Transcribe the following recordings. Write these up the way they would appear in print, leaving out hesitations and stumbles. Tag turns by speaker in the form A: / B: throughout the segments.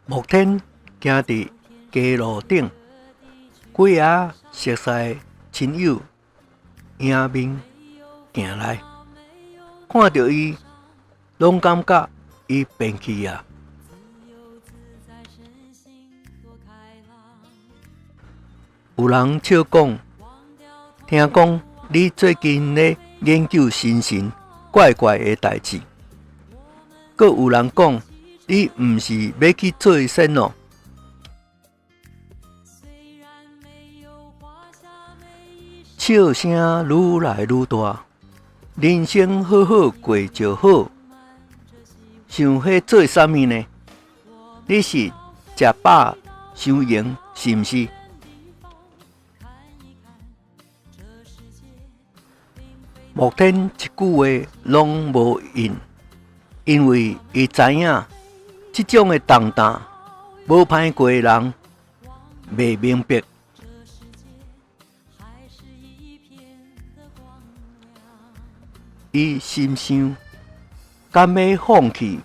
A: 木天行伫街路顶，几下熟悉亲友迎面行来，看到伊，拢感觉伊变去啊。有人笑讲，听讲你最近咧研究神神怪怪的代志，阁有人讲你毋是要去做神咯。笑声愈来愈大，人生好好过就好。想迄做啥物呢？你是食饱想赢是毋是？目前一句话拢无应，因为伊知影即种的重担无歹过的人袂明白。伊心想，敢要放弃？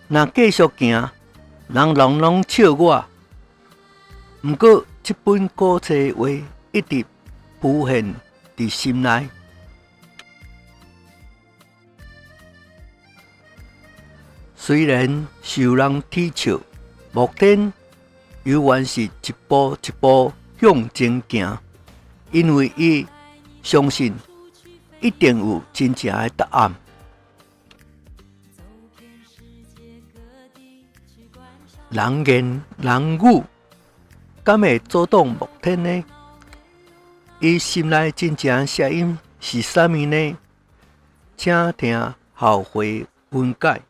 A: 若继续行，人拢笑我。毋过，这本古册话一直浮现伫心内。虽然受人讥笑，目前犹原是一步一步向前行，因为伊相信一定有真正的答案。人言人语，敢会阻挡目天呢？伊心内真正声音是啥物呢？请听后回分解。